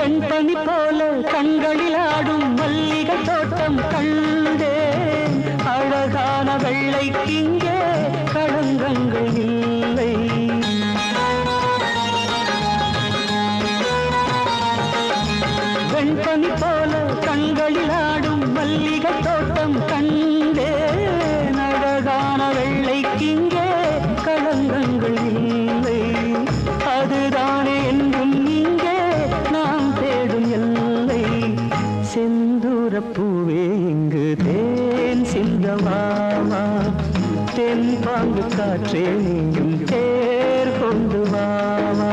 வெண்பனி போல கண்களில் ஆடும் மல்லிகை தோட்டம் கண்டேன். அழகான வெள்ளைக்கிங்கே களங்கங்கள் இல்லை. வெண்பனி போல கண்களில் ஆடும் மல்லிகை தோட்டம் கண்டேன். அழகான வெள்ளைக்கிங்கே களங்கங்கள் இல்லை. அதுதானே என்றும் இங்கே நாம் தேடும் எல்லை. செந்தூரப்பூவே இங்கு தேன் சிந்தவாமா, தென் பாங்கு காற்றே நீயும் தேர் கொண்டு வாமா.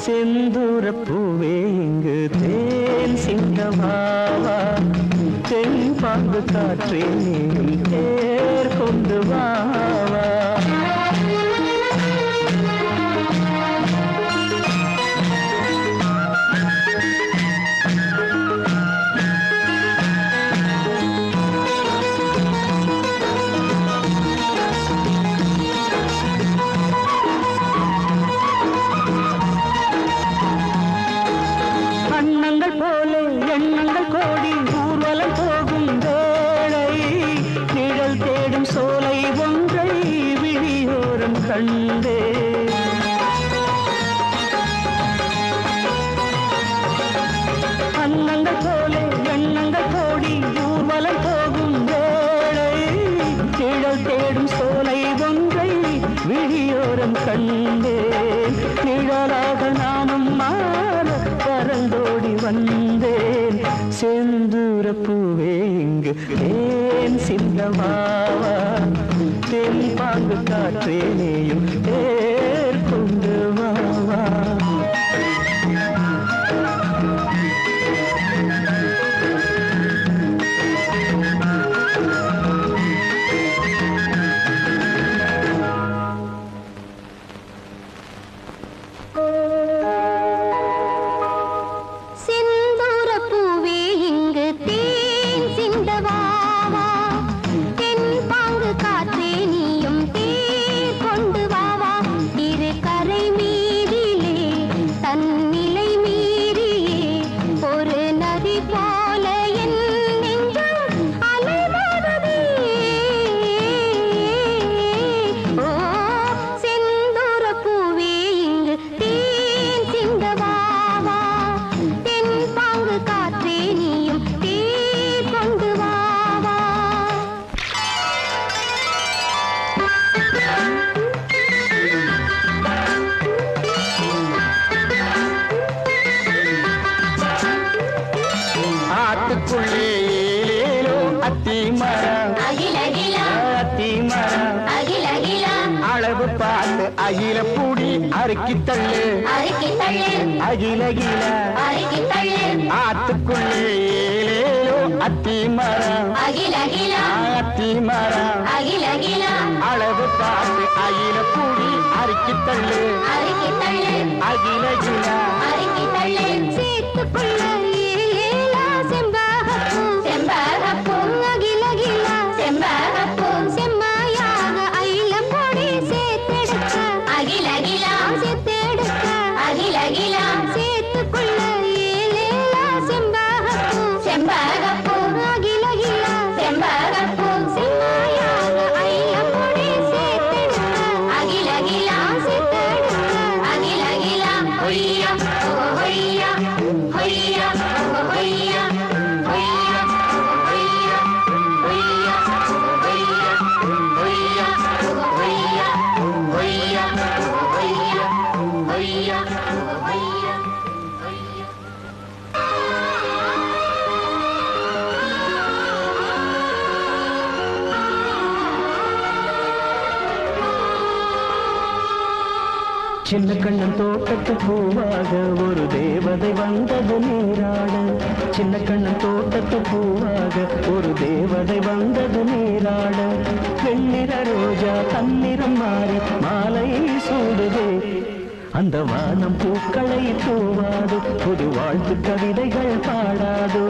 செந்தூரப்பூவே இங்கு தேன் சிங்கமாவா, தென் பாங்கு காற்றே நீயும் தேர் கொண்டு வாவா. எண்ணங்கள் கோடி ஊர்வலம் போகும் வேளை, நிழல் தேடும் சோலை ஒன்றை விழியோரம் கண்டே. அன்னங்கள் போல எண்ணங்கள் கோடி ஊர்வலம் போகும் வேளை, நிழல் தேடும் சோலை ஒன்றை விழியோரம் கண்டே. நிழலாக நானும் மாற பறந்தோடி வந்தேன். செந்தூரப்பூவே இங்கு தேன் சிந்தமாவா, தென் பாங்கு காற்றே நீயும் தேர் கொண்டு வாவா. அளவு பார்த்து அகில பூடி அறுக்கி தள்ளு, அகில கில ஆத்துக்குள்ளே ஏலேலோ அத்தி மரம், அத்தி மரம் அளவு பார்த்து அகில பூடி அறுக்கி தள்ளு, அகில கில Hoya, hoya, hoya. சின்ன கண்ணன் தோட்டத்து பூவாக ஒரு தேவதை வந்தது நீராட. சின்ன கண்ணன் தோட்டத்து பூவாக ஒரு தேவதை வந்தது நீராட. வெண்ணிற ரோஜா தன்னிறம் மாறி மாலையை சூடுதே. அந்த வானம் பூக்களை தூவாது, புது வாழ்த்து கவிதைகள் பாடாதோ.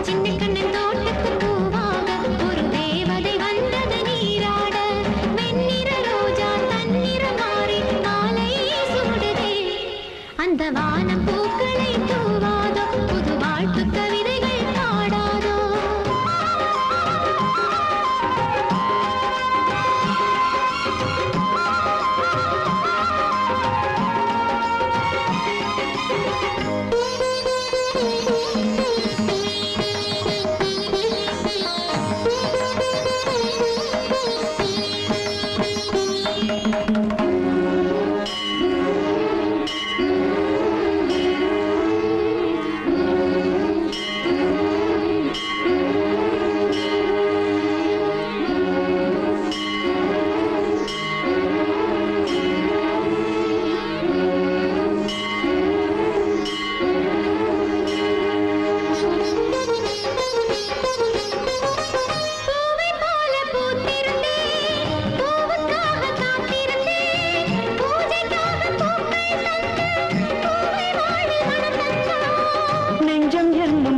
சின்ன கண்ணன் தோட்டத்து பூவாக ஒரு தேவதை வந்தது நீராட. வெண்ணிற ரோஜா தன்னிறம் மாறி மாலையை சூடுதே. அந்த வானம் பூக்களை தூவாதோ, புது வாழ்த்து கவிதைகள் பாடாதோ.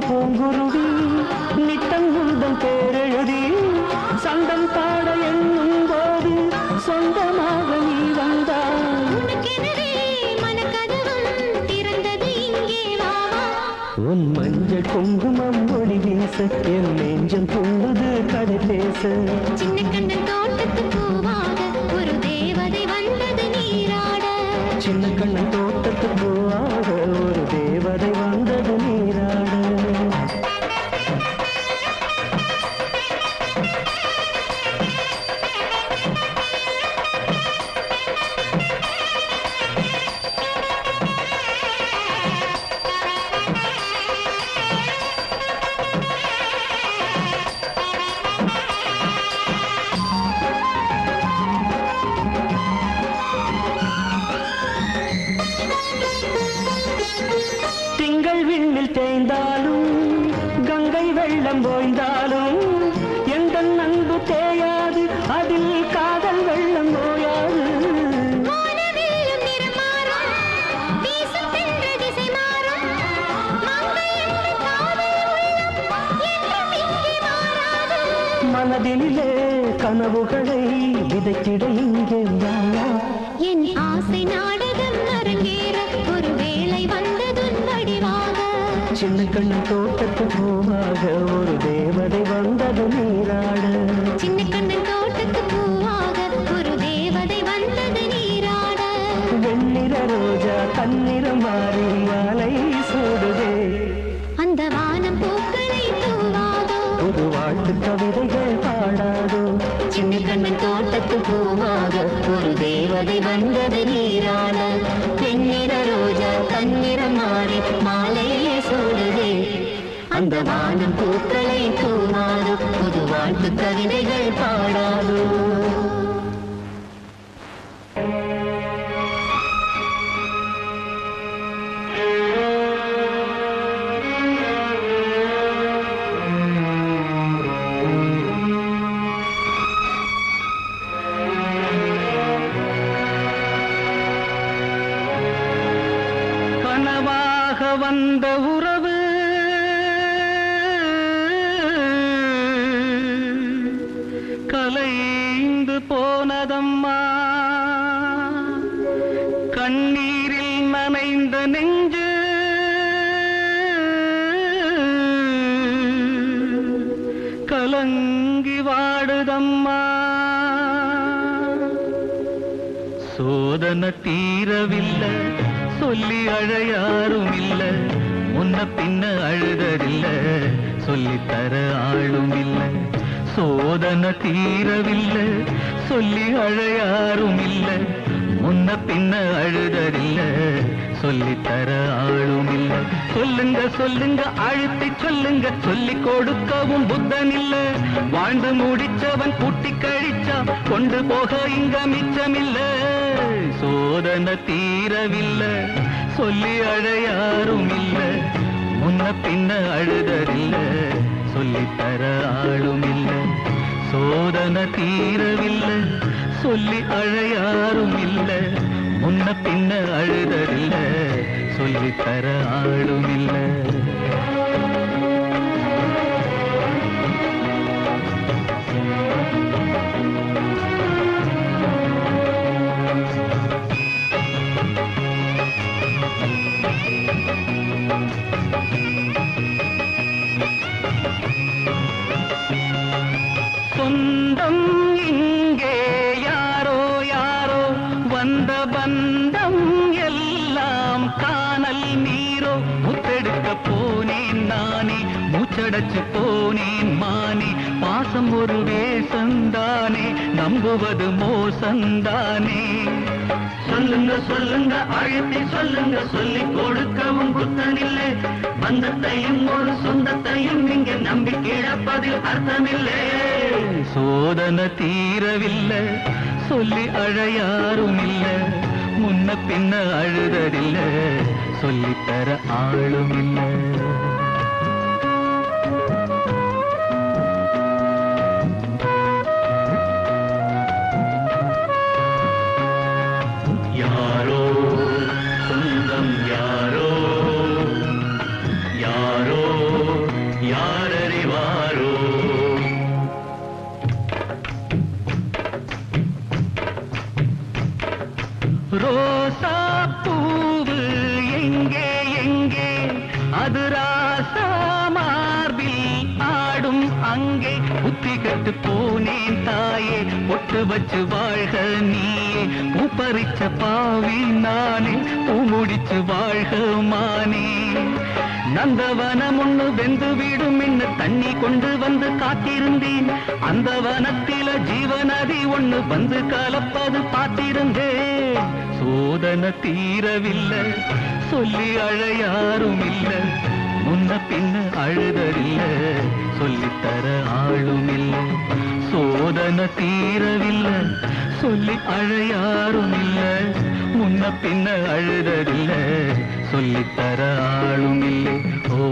பூங்குருவி நித்தம் உந்தன் பேரெழுதி சந்தம் பாட எண்ணும் போது சொந்தமாக நீ வந்தாய். உன் மஞ்சள் குங்குமம் ஒளி வீச என் நெஞ்சம் துள்ளுது கதை பேச. சின்ன கண்ணன் தோட்டத்து பூவாக ஒரு தேவதை வந்தது நீராட. சின்ன கண்ணன் தோட்டத்து பூவாக ஒரு தேவதை வந்தது நீராட. திங்கள் விண்ணில் தேய்ந்தாலும் கங்கை வெள்ளம் போய்ந்தாலும் எந்த அன்பு தேயாது, அதில் காதல் வெள்ளம் போயாது. மனதிலே கனவுகளை விதைத்திட இங்கே என் ஆசை நாடகம் அரங்கேற ஒரு வேளை வந்ததுன் வடிவாக. சின்ன கண்ணன் தோட்டத்து பூவாக ஒரு தேவதை வந்தது நீராட. சின்ன கண்ணன் தோட்டத்து பூவாக ஒரு தேவதை வந்தது நீராட. வெண்ணிற ரோஜா தன்னிறம் மாறி மாலை சூடுதே. அந்த வானம் பூக்களை தூவாதோ, புது வாழ்த்து கவிதைகள் பாடாதோ. சின்ன கண்ணன் தோட்டத்து பூவாக ஒரு தேவதை வந்தது நீராட. வெண்ணிற ரோஜா தன்னிறம் மாறி மாலையை சூடுதே. அந்த வானம் பூக்களை தூவாதோ, புது வாழ்த்து கவிதைகள் பாடாதோ. கனவாக வந்த உறவு கலைந்து போனதம்மா. கண்ணீரில் நனைந்த நெஞ்சு கலங்கி வாடுதம்மா. சோதனை தீரவில்லை, சொல்லி அழையாரும் இல்ல. முன்ன பின்ன அழுததில்ல, சொல்லித்தர ஆளும் இல்ல. சோதனை தீரவில்லை, சொல்லி அழையாரும் இல்ல. முன்ன பின்ன அழுததில்ல, சொல்லித்தர ஆளும் இல்ல. சொல்லுங்க சொல்லுங்க அழுத்தி சொல்லுங்க சொல்லிக் கொடுக்கவும் புத்தன் இல்ல வாழ்ந்து முடிச்சவன் கூட்டி கழிச்சா கொண்டு போக இங்க மிச்சமில்ல சோதனை தீரவில்லை சொல்லி அழ யாரும் இல்ல முன்ன பின்ன அழுதறில்ல சொல்லித்தர ஆளும் இல்ல சோதனை தீரவில்லை சொல்லி அழ யாரும் இல்ல முன்ன பின்ன அழுதறில்ல சொல்லித்தர ஆளும் இல்ல சொந்தம் இங்கே யாரோ யாரோ வந்த பந்தம் எல்லாம் காணல் நீரோ முத்தெடுக்க போனேன் நானே மூச்சடைச்சு போனேன் மானே பாசம் ஒரு வேசந்தானே நம்புவது மோசந்தானே சொல்லுங்க சொல்லுங்க அழுத்தி சொல்லுங்க சொல்லிக் கொடுக்கவும் புத்தனில்லை பந்தத்தையும் ஒரு சொந்தத்தையும் இங்க நம்பி கிழப்பதில் அர்த்தமில்லை சோதனை தீரவில்லை சொல்லி அழ யாரும் இல்ல முன்ன பின்ன அழுதறில்ல சொல்லித்தர ஆளும் இல்லை யாரோ சொந்தம் யாரோ யாரோ யாரறிவாரோ ரோசா பூவு எங்கே எங்கே அது ராசா மார்பில் ஆடும் அங்கே புத்தி கட்டு போனேன் தாயே பொட்டு வச்சு வாழ்க நீயே பூப்பறிச்ச பாவி நானே பூ முடிச்சு வாழ்க மானே நந்தவனம் ஒண்ணு வெந்து விடும் என்ன தண்ணி கொண்டு வந்து காத்திருந்தேன் அந்த வனத்தில ஜீவநதி ஒண்ணு வந்து கலப்பது பார்த்திருந்தேன் சோதனை தீரவில்லை சொல்லி அழ யாரும் இல்ல முன்ன பின்ன அழுதறில்ல சொல்லித்தர ஆளும் இல்லை சோதனை தீரவில்லை சொல்லி அழ யாரும் இல்ல முன்ன பின்ன அழுதறில்ல சொல்லித்தர ஆளும் இல்லை ஓ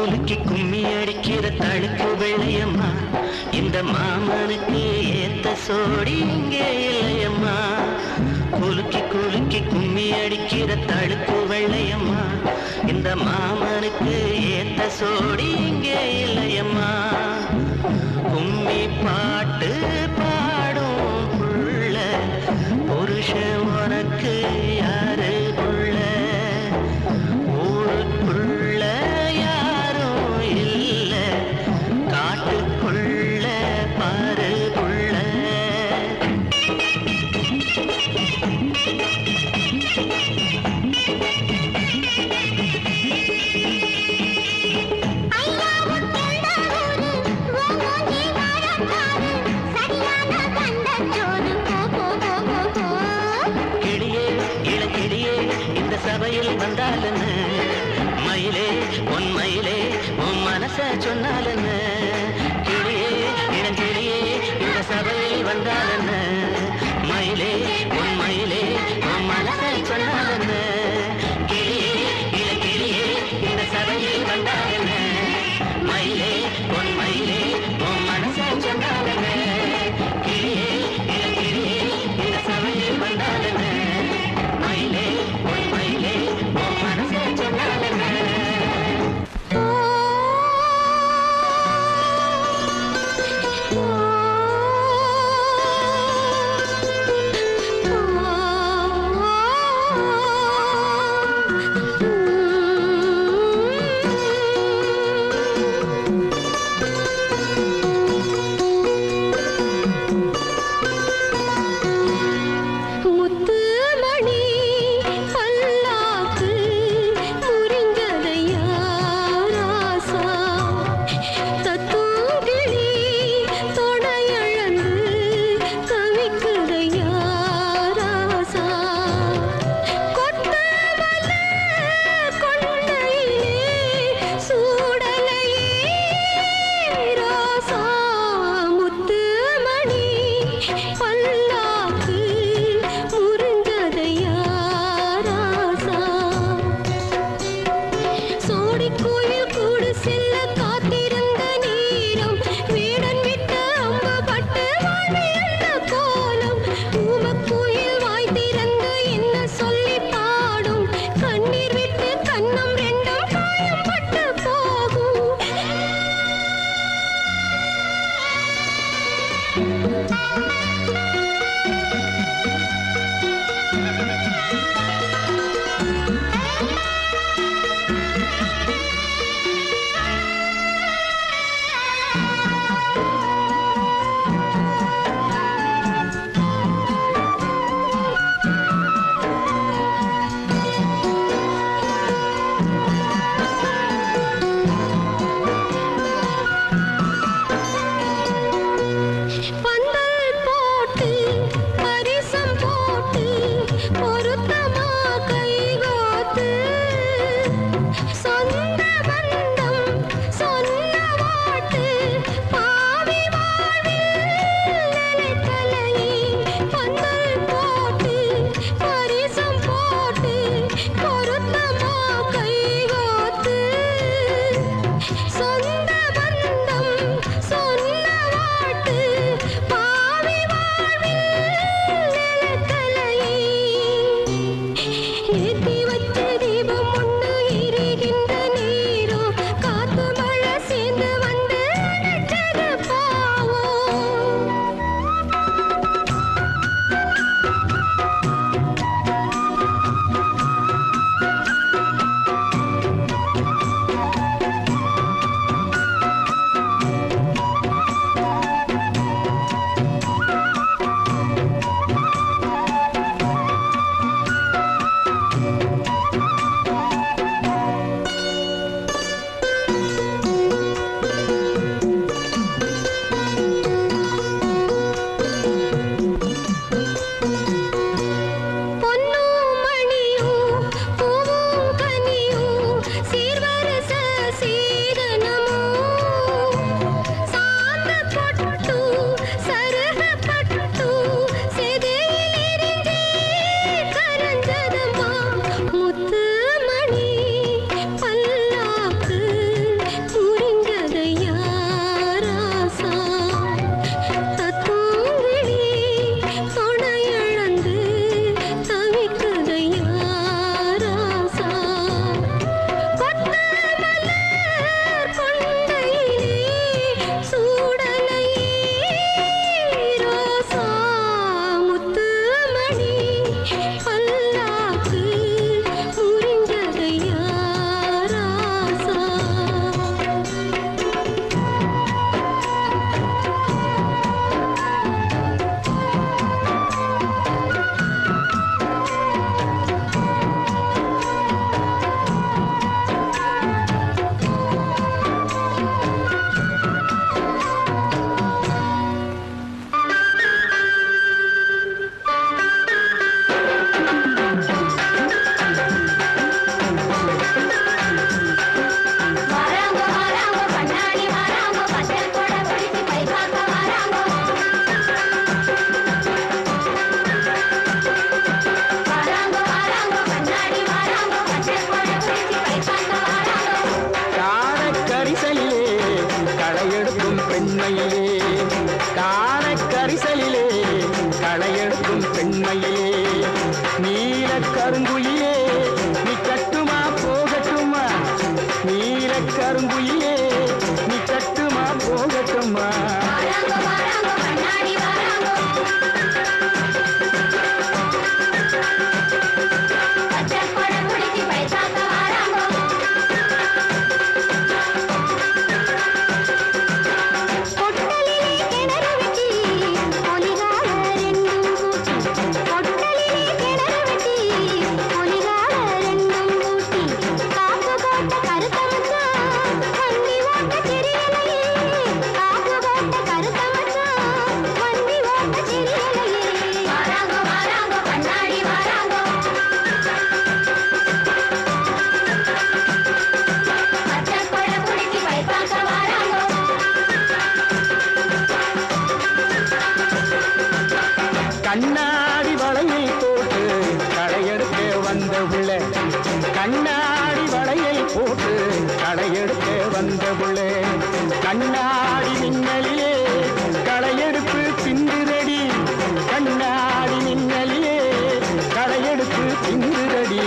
குலுக்கி கும்மி அடிக்கிற தழுக்கு வெள்ளையம்மா இந்த மாமனுக்கு ஏத்த சோடி இங்கே இல்லையம்மா குலுக்கி குலுக்கி கும்மி அடிக்கிற தழுக்கு வெள்ளையம்மா இந்த மாமனுக்கு ஏத்த சோடி இங்கே இல்லையம்மா கும்மி பாட்டு பாடும் புள்ள புருஷன் உனக்கு யாரு புள்ள ஊருக்குள்ள யாரும் இல்ல காட்டுக்குள்ள பாரு புள்ள களையெடுக்கும் பெண்மையிலே நீல கருங்குயிலே நீ கட்டுமா போகட்டுமா நீல கருங்குயிலே நீ கட்டுமா போகட்டுமா கண்ணாடி வளையை போட்டு களையெடுக்க வந்த புள்ள கண்ணாடி வளையை போட்டு களையெடுக்க வந்த புள்ள கண்ணாடி மின்னலிலே களையெடுப்பு பிந்துரடி கண்ணாடி மின்னலிலே களையெடுப்பு பிந்துரடி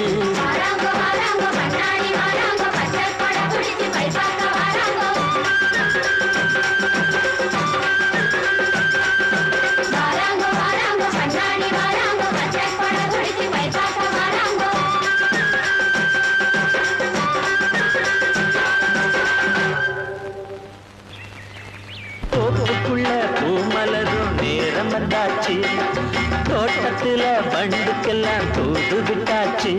தோட்டத்துல வண்டுக்கெல்லாம் தூது விட்டாச்சு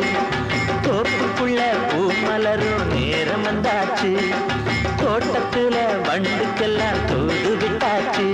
தோப்புக்குள்ள பூமலரும் நேரம் வந்தாச்சு தோட்டத்துல வண்டுக்கெல்லாம் தூது விட்டாச்சு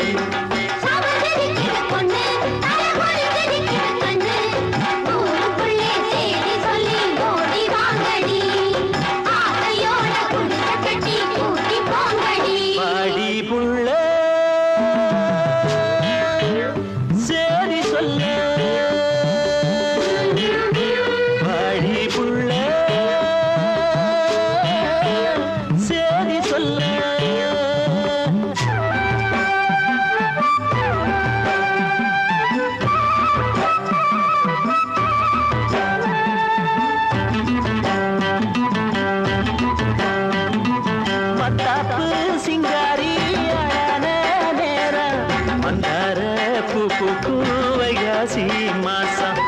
மாசம்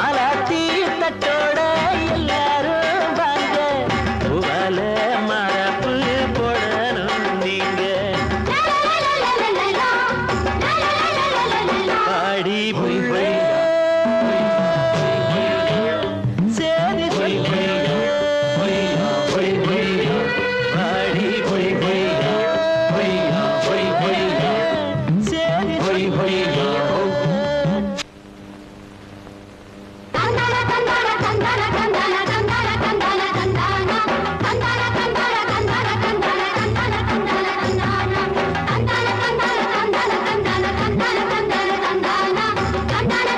ஆலாத்தி தட்டோட எல்லாரும் வாங்க பூவால மரப்பு போடணும் நீங்க பாடி போய் சரி பாடி போய் தந்தான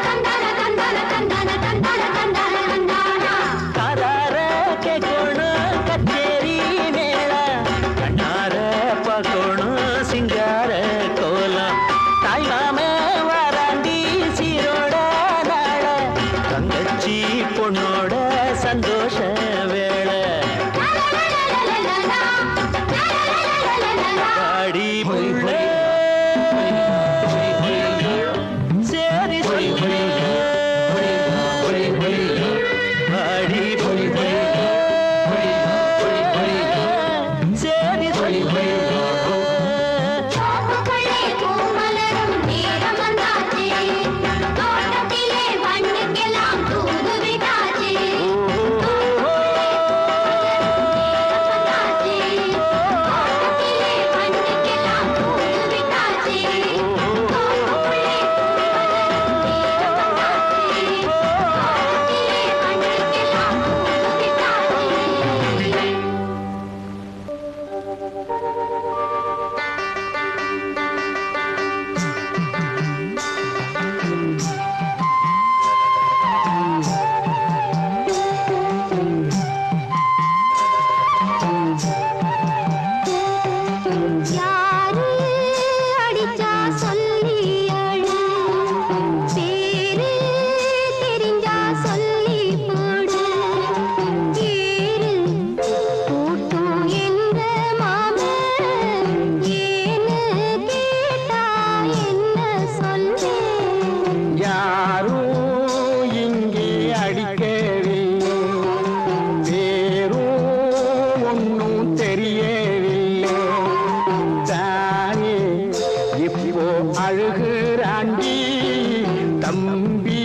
தம்பி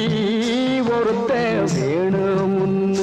ஒருத்த வேணும்